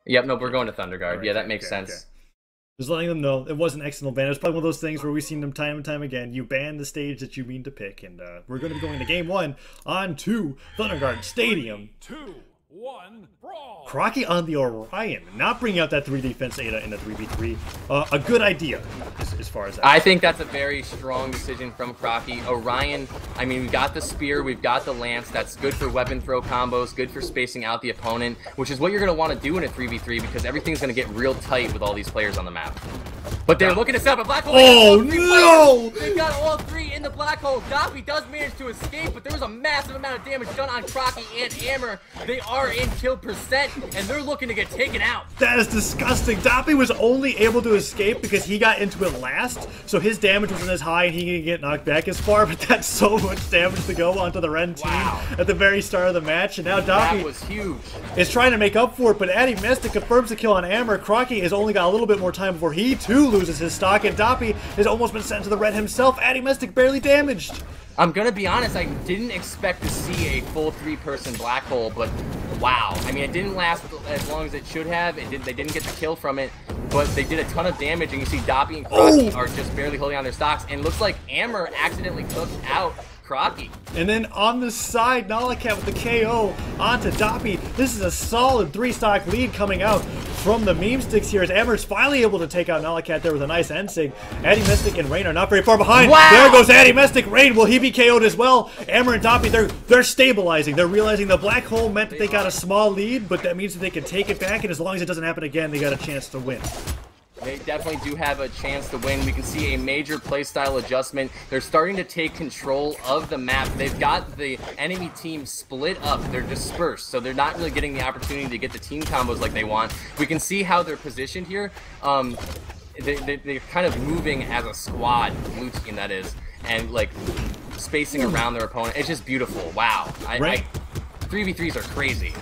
Yep, no, we're going to Thunder Guard. Right, Yeah, okay, that makes okay, okay. sense. Just letting them know it was an excellent ban. It's probably one of those things where we've seen them time and time again. You ban the stage that you mean to pick, and we're going to be going to game one on to Thunder Guard Stadium. 2, 1, brawl! Crocky on the Orion, not bringing out that 3 defense Ada in the 3v3. A good idea, as far as that. I think that's a very strong decision from Crocky. Orion, I mean, we've got the spear, we've got the lance. That's good for weapon throw combos, good for spacing out the opponent, which is what you're going to want to do in a 3v3 because everything's going to get real tight with all these players on the map. But they're looking to set up a black hole. Oh, no! They've got all 3 in the black hole. Doppy does manage to escape, but there was a massive amount of damage done on Crocky and Hammer. They are in kill percent, and they're looking to get taken out. That is disgusting. Doppy was only able to escape because he got into it last, so his damage wasn't as high and he didn't get knocked back as far, but that's so much damage to go onto the Ren team at the very start of the match, and now Doppy That was huge. is trying to make up for it, but MemeSticks confirms the kill on Hammer. Crocky has only got a little bit more time before he too loses his stock, and Doppy has almost been sent to the red himself. MemeSticks barely damaged. I'm gonna be honest, I didn't expect to see a full 3-person black hole, but wow. I mean, it didn't last as long as it should have. They didn't get the kill from it, but they did a ton of damage, and you see Doppy and Crocky are just barely holding on their stocks, and it looks like Amber accidentally took out Crocky. And then on the side, Nalakat with the KO onto Doppy. This is a solid 3-stock lead coming out from the MemeSticks here as Amber's finally able to take out Nalakat there with a nice end sig. MemeSticks and Rain are not very far behind. Wow! There goes MemeSticks. Rain, will he be KO'd as well? Amber and Doppy, they're stabilizing. They're realizing the black hole meant that they got a small lead, but that means that they can take it back, and as long as it doesn't happen again, they got a chance to win. They definitely do have a chance to win. We can see a major playstyle adjustment. They're starting to take control of the map. They've got the enemy team split up. They're dispersed, so they're not really getting the opportunity to get the team combos like they want. We can see how they're positioned here. They're kind of moving as a squad, blue team that is, and like spacing around their opponent. It's just beautiful. Wow. 3v3s are crazy.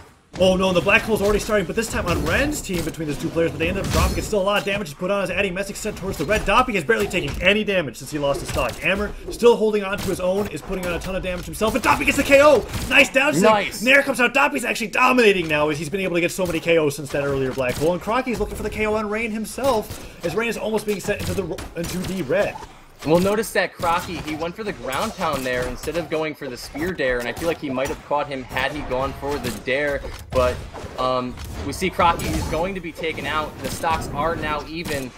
Oh no, the black hole's already starting, but this time on Ren's team between those two players, but they end up dropping. It's still a lot of damage is put on as MemeSticks sent towards the red. Doppy is barely taking any damage since he lost his stock. Hammer still holding on to his own, is putting on a ton of damage himself, and Doppy gets the KO! Nice down stick! Nice. Nair comes out, Doppy's actually dominating now as he's been able to get so many KOs since that earlier black hole, and Crocky's looking for the KO on Rain himself, as Rain is almost being sent into the red. We'll notice that Crocky, he went for the ground pound there instead of going for the spear dare, and I feel like he might have caught him had he gone for the dare, but we see Crocky is going to be taken out. The stocks are now even,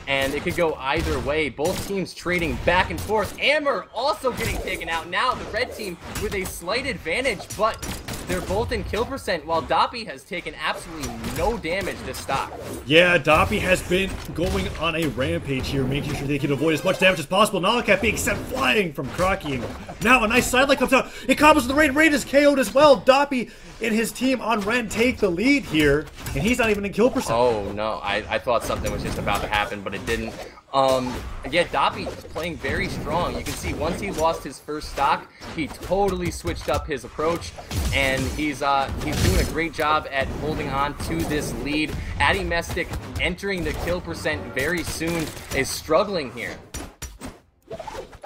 and it could go either way. Both teams trading back and forth. Amber also getting taken out. Now the red team with a slight advantage, but they're both in kill percent, while Doppy has taken absolutely no damage this stock. Yeah, Doppy has been going on a rampage here, making sure they can avoid as much damage as possible. Nalakat being sent flying from Crocky. And now a nice sidelight comes out. It combos with the Rain. Rain is KO'd as well. Doppy and his team on Ren take the lead here, and he's not even in kill percent. Oh no, I thought something was just about to happen, but it didn't. Yeah, Doppy is playing very strong. You can see once he lost his first stock, he totally switched up his approach, and he's doing a great job at holding on to this lead. MemeSticks entering the kill percent very soon is struggling here.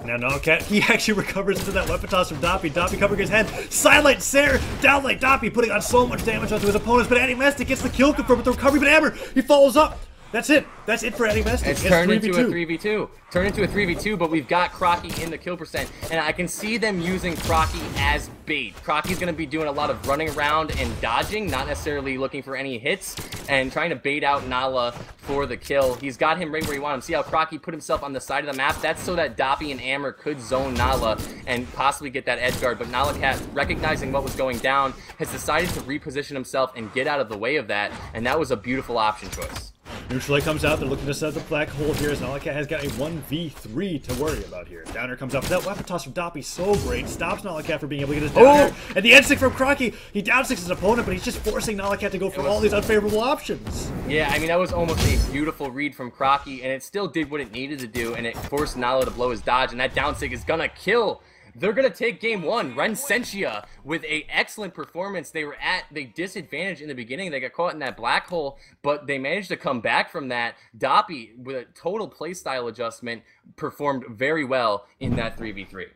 Now Nalakat, he actually recovers into that weapon toss from Doppy. Doppy covering his head. Sidelight, Sarah, downlight Doppy, putting on so much damage onto his opponents, but MemeSticks gets the kill confirmed with the recovery, but Amber, he follows up. That's it. That's it for MemeSticks. It's turned into a 3v2. Turned into a 3v2, but we've got Crocky in the kill percent, and I can see them using Crocky as bait. Crocky's going to be doing a lot of running around and dodging, not necessarily looking for any hits, and trying to bait out Nala for the kill. He's got him right where he wants him. See how Crocky put himself on the side of the map? That's so that Doppy and Amber could zone Nala and possibly get that edge guard, but Nalakat, recognizing what was going down, has decided to reposition himself and get out of the way of that, and that was a beautiful option choice. Neutral light comes out. They're looking to set up the black hole here as Nalakat has got a 1v3 to worry about here. Downer comes out. That weapon toss from Doppy so great. Stops Nalakat from being able to get his downer. And the end stick from Crocky. He down sticks his opponent, but he's just forcing Nalakat to go for all these unfavorable options. Yeah, I mean, that was almost a beautiful read from Crocky, and it still did what it needed to do, and it forced Nala to blow his dodge, and that down stick is gonna kill. They're going to take game one. Rensentia with a excellent performance. They were at the disadvantage in the beginning. They got caught in that black hole, but they managed to come back from that. Doppy, with a total playstyle adjustment, performed very well in that 3v3.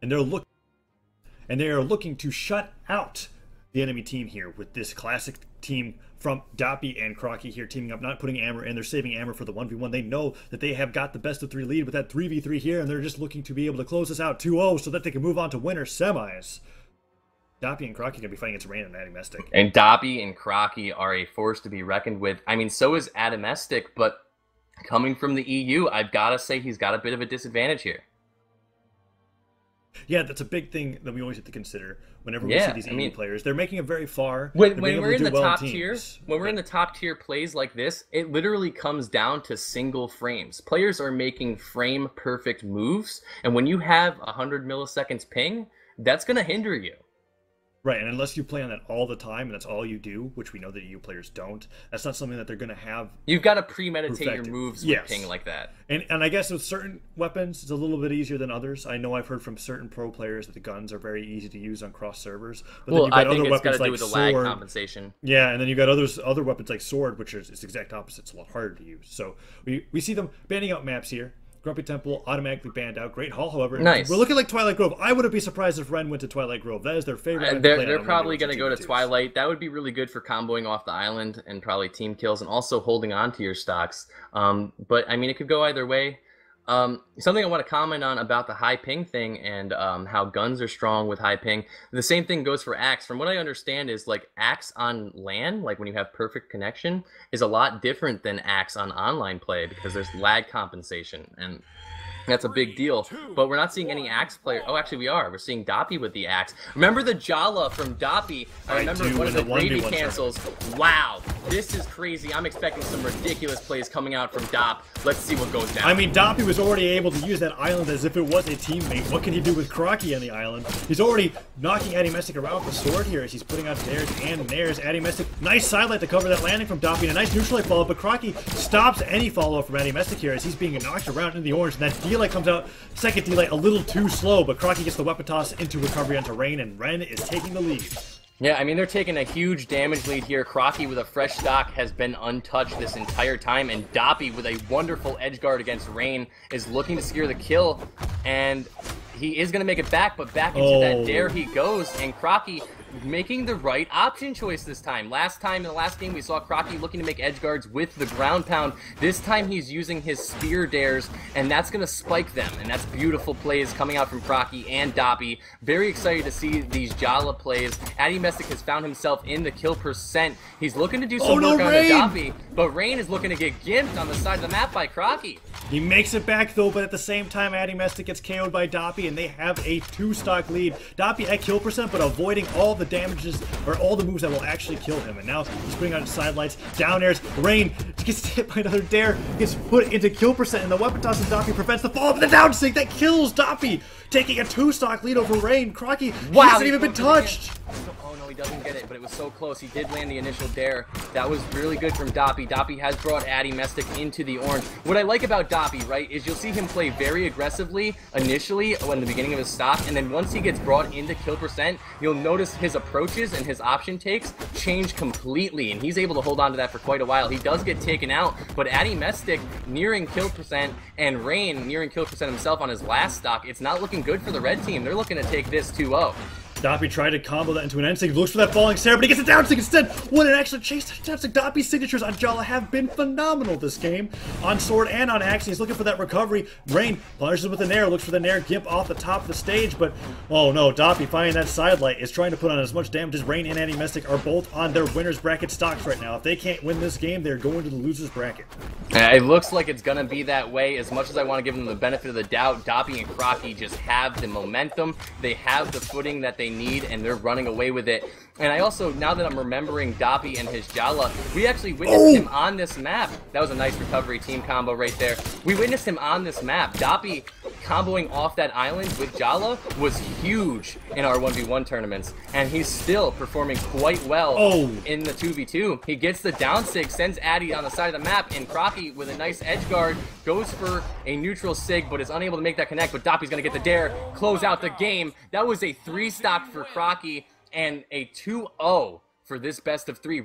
And they are looking to shut out the enemy team here with this classic team from Doppy and Crocky here teaming up, not putting Amber in. They're saving Amber for the 1v1. They know that they have got the best of 3 lead with that 3v3 here, and they're just looking to be able to close this out 2-0 so that they can move on to winner semis. Doppy and Crocky going to be fighting against Rain and MemeSticks. And Doppy and Crocky are a force to be reckoned with. I mean, so is MemeSticks, but coming from the EU, I've got to say he's got a bit of a disadvantage here. Yeah, that's a big thing that we always have to consider whenever we see these EU players. They're making it very far. When we're in the top tier, when we're in the top tier plays like this, it literally comes down to single frames. Players are making frame perfect moves, and when you have 100 milliseconds ping, that's going to hinder you. Right, and unless you play on that all the time, and that's all you do, which we know that EU players don't, that's not something that they're going to have. You've got to premeditate your moves with ping like that. And I guess with certain weapons, it's a little bit easier than others. I know I've heard from certain pro players that the guns are very easy to use on cross servers. But well, I think it's got to do with the lag compensation. Yeah, and then you've got other weapons like Sword, which is the exact opposite. It's a lot harder to use. So we see them banning out maps here. Grumpy Temple automatically banned out. Great Hall, however. Nice. We're looking like Twilight Grove. I wouldn't be surprised if Ren went to Twilight Grove. That is their favorite. They're probably going to go to Twilight. That would be really good for comboing off the island and probably team kills and also holding on to your stocks. But, I mean, it could go either way. Something I want to comment on about the high ping thing and how guns are strong with high ping. The same thing goes for Axe. From what I understand is like Axe on LAN, like when you have perfect connection, is a lot different than Axe on online play because there's lag compensation and that's a big deal. But we're not seeing any Axe player. Oh, actually we are. We're seeing Doppy with the Axe. Remember the Jala from Doppy? I remember one of the gravy cancels. Wow, this is crazy. I'm expecting some ridiculous plays coming out from Dop. Let's see what goes down. I mean, Doppy was already able to use that island as if it was a teammate. What can he do with Crocky on the island? He's already knocking MemeSticks around with the sword here as he's putting out dares and nares. MemeSticks, nice sidelight to cover that landing from Doppy and a nice neutral follow-up, but Crocky stops any follow-up from MemeSticks here as he's being knocked around in the orange, and that D-light comes out. Second D-light a little too slow, but Crocky gets the weapon toss into recovery onto Rain, and Ren is taking the lead. Yeah, I mean, they're taking a huge damage lead here. Crocky with a fresh stock has been untouched this entire time, and Doppy with a wonderful edge guard against Rain is looking to secure the kill, and he is going to make it back, but back into that dare he goes, and Crocky making the right option choice this time. Last time, in the last game, we saw Crocky looking to make edge guards with the ground pound. This time, he's using his spear dares, and that's going to spike them, and that's beautiful plays coming out from Crocky and Doppy. Very excited to see these Jala plays. MemeSticks has found himself in the kill percent. He's looking to do some work on the Doppy, but Rain is looking to get gimped on the side of the map by Crocky. He makes it back though, but at the same time, MemeSticks gets KO'd by Doppy, and they have a 2-stock lead. Doppy at kill percent, but avoiding all the damages, or all the moves that will actually kill him. And now he's putting on sidelights, down airs. Rain gets hit by another dare, gets put into kill percent, and the weapon toss of Doppy prevents the fall, but the down sync that kills Doppy, taking a 2-stock lead over Rain. Crocky hasn't even been touched. Oh no, he doesn't get it, but it was so close. He did land the initial dare. That was really good from Doppy. Doppy has brought MemeSticks into the orange. What I like about Doppy, right, is you'll see him play very aggressively initially in the beginning of his stock, and then once he gets brought into kill percent, you'll notice his approaches and his option takes change completely, and he's able to hold on to that for quite a while. He does get taken out, but MemeSticks nearing kill percent and Rain nearing kill percent himself on his last stock, it's not looking good for the red team. They're looking to take this 2-0. Doppy tried to combo that into an end sync, looks for that falling stare, but he gets a down sync instead. What an excellent chase down sync. Doppy's signatures on Jala have been phenomenal this game. On Sword and on Axe, he's looking for that recovery. Rain punishes with the nair, looks for the nair gimp off the top of the stage, but oh no, Doppy finding that sidelight is trying to put on as much damage as Rain and MemeSticks are both on their winner's bracket stocks right now. If they can't win this game, they're going to the loser's bracket. It looks like it's going to be that way. As much as I want to give them the benefit of the doubt, Doppy and Crocky just have the momentum. They have the footing that they need, and they're running away with it. And I also, now that I'm remembering Doppy and his Jala, we actually witnessed him on this map. That was a nice recovery team combo right there. We witnessed him on this map. Doppy comboing off that island with Jala was huge in our 1v1 tournaments, and he's still performing quite well in the 2v2. He gets the down sig, sends Addy on the side of the map, and Crocky with a nice edge guard goes for a neutral sig, but is unable to make that connect, but Doppy's gonna get the dare, close out the game. That was a 3-stock for Crocky and a 2-0 for this best of 3.